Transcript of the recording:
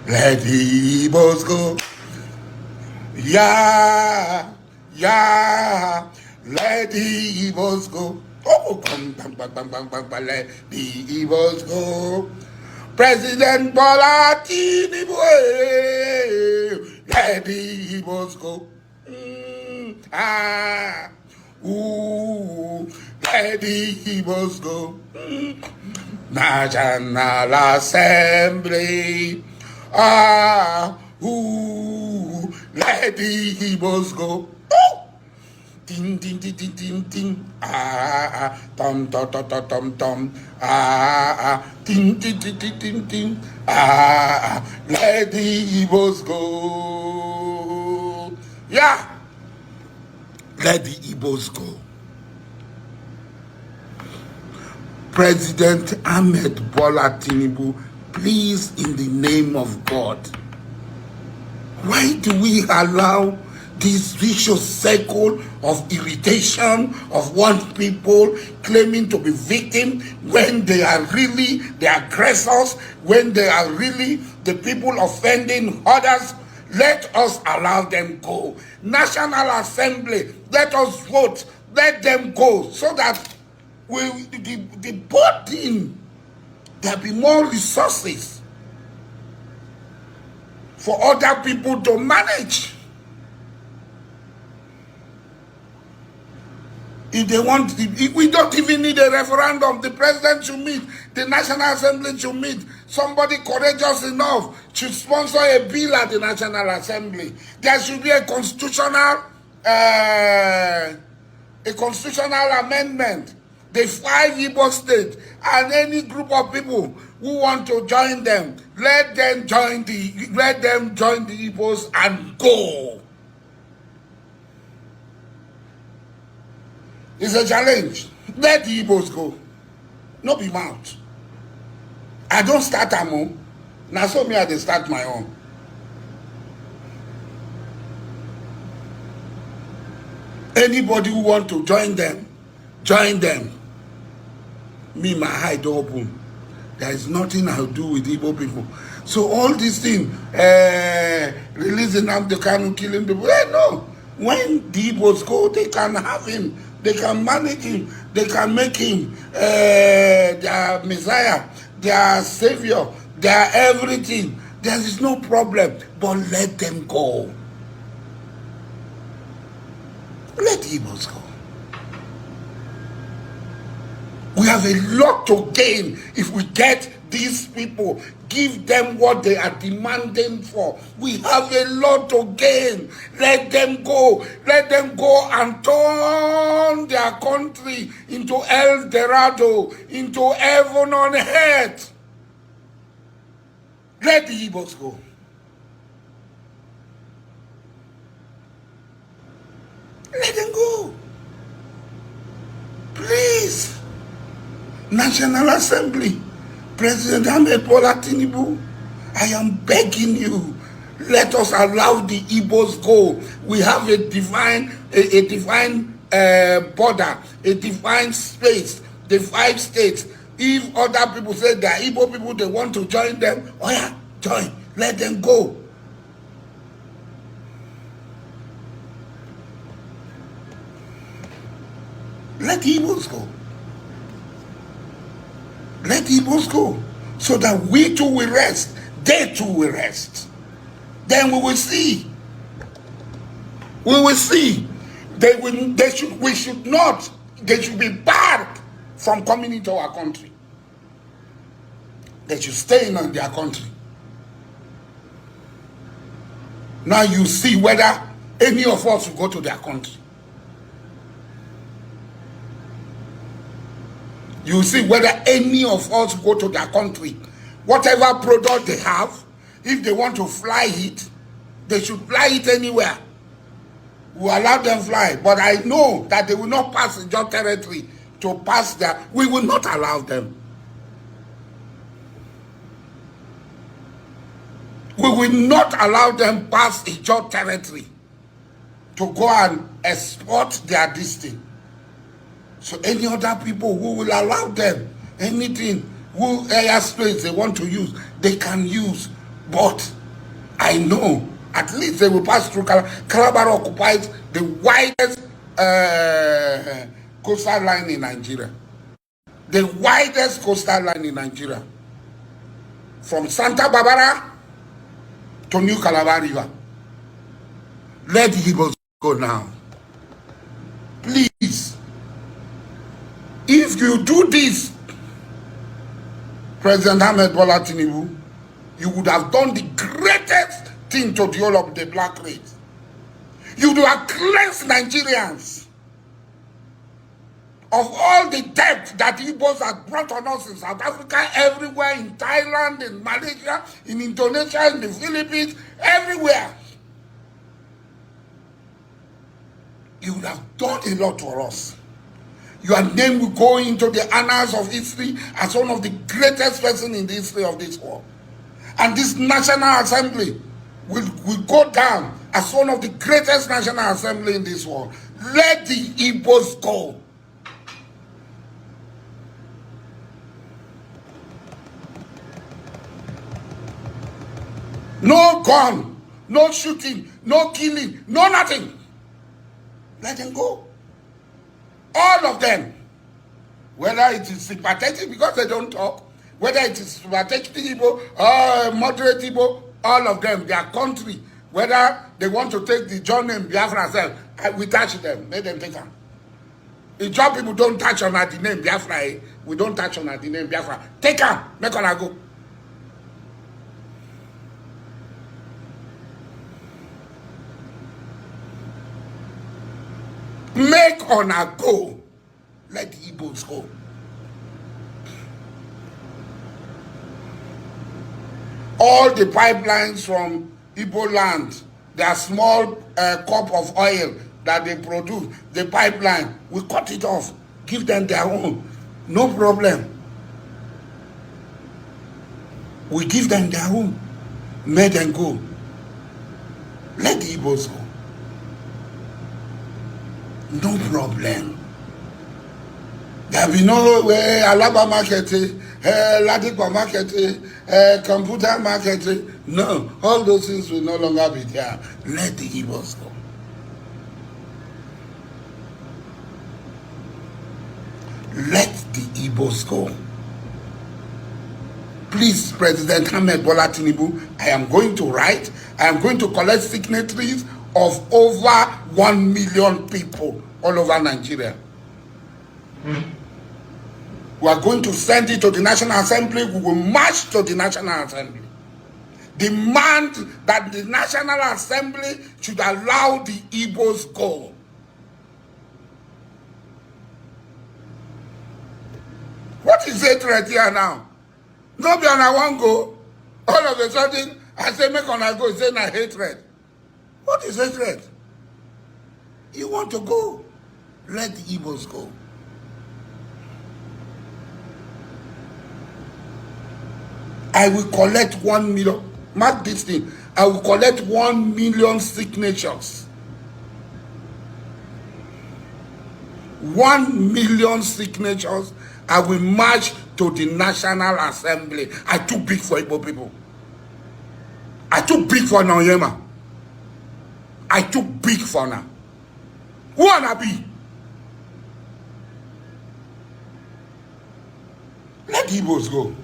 Let the Igbos go. Yeah, yeah. Let the Igbos go. Oh, bang, bang, bang, bang, bang, bang, bang. Let the Igbos go. President Bola Tinubu. Let the Igbos go. Let the Igbos go. National Assembly. Let the Igbos go. Ding ding ding ding ding ding. Tom tom tom tom tom tom. Ding ding ding ding ding ding. Let the Igbos go. Yeah. Let the Igbos go. President Ahmed Bola Tinubu, please, in the name of God, why do we allow this vicious cycle of irritation of one people claiming to be victims when they are really the aggressors, when they are really the people offending others? Let us allow them go. National Assembly, let us vote, let them go, so that the burden, there'll be more resources for other people to manage. If they want, if we don't even need a referendum, the president should meet, the National Assembly should meet. Somebody courageous enough should sponsor a bill at the National Assembly. There should be a constitutional amendment. The 5 Igbo states and any group of people who want to join them, let them join the Igbos and go. It's a challenge. Let the Igbos go. No be mouth. I don't start am own. Now so me I dey start my own. Anybody who want to join them, join them. Me, my eye don't open. There is nothing I'll do with Igbo people. So all these things, releasing them, they can killing people. No. When the Igbos go, they can have him. They can manage him. They can make him their Messiah, their Savior, their everything. There is no problem. But let them go. Let the Igbos go. We have a lot to gain if we get these people, give them what they are demanding for. We have a lot to gain. Let them go. Let them go and turn their country into El Dorado, into heaven on earth. Let the Igbos go. Let them go. Please. National Assembly, President Ahmed Bola Tinubu, I am begging you, let us allow the Igbos go. We have a divine border, a divine space, the 5 states. If other people say they are Igbo people, they want to join them, oh yeah, join, let them go. Let the Igbos go. Let the Igbos go, so that we too will rest, they too will rest. Then we will see. We will see. They should be barred from coming into our country. They should stay in their country. Now you see whether any of us will go to their country. You see whether any of us go to their country. Whatever product they have, if they want to fly it, they should fly it anywhere. We allow them fly. But I know that they will not pass Igbo territory to pass there. We will not allow them. We will not allow them pass Igbo territory to go and export their destiny. So any other people who will allow them anything, who airspace they want to use, they can use. But I know at least they will pass through Calabar. Calabar occupies the widest coastal line in Nigeria. The widest coastal line in Nigeria. From Santa Barbara to New Calabar River. Let the Igbos go now. Please. If you do this, President Ahmed Bola Tinubu, you would have done the greatest thing to the whole of the black race. You would have cleansed Nigerians of all the debt that Igbos have brought on us in South Africa, everywhere, in Thailand, in Malaysia, in Indonesia, in the Philippines, everywhere. You would have done a lot for us. Your name will go into the annals of history as one of the greatest persons in the history of this world. And this National Assembly will go down as one of the greatest National Assembly in this world. Let the Igbos go. No gun, no shooting, no killing, no nothing. Let them go. All of them. Whether it is sympathetic because they don't talk, whether it is sympathetic Igbo or moderate Igbo, all of them, their country, whether they want to take the John name Biafra, we touch them, let them take them. If John people don't touch on the name Biafra, we don't touch on the name Biafra. Take her, make her go. Make on a go. Let the Igbos go. All the pipelines from Igbo land, their small cup of oil that they produce, the pipeline, we cut it off. Give them their own. No problem. We give them their own. Let them go. Let the Igbos go. No problem. There will be no Alaba market, Ladipo market, computer market. No, all those things will no longer be there. Let the Igbos go. Let the Igbos go. Please, President Ahmed Bola Tinubu, I am going to write, I am going to collect signatories of over 1 million people all over Nigeria. We are going to send it to the National Assembly. We will march to the National Assembly. Demand that the National Assembly should allow the Igbos go. What is hatred here now? Nobody on I want go. All of a sudden, I say make on I go. Say na hatred. What is hatred? You want to go? Let the Igbos go. I will collect 1 million. Mark this thing. I will collect 1 million signatures. 1 million signatures. I will march to the National Assembly. I too big for Igbo people. I too big for Naoyema. I too big for now. Who wanna be? Let the Igbos go.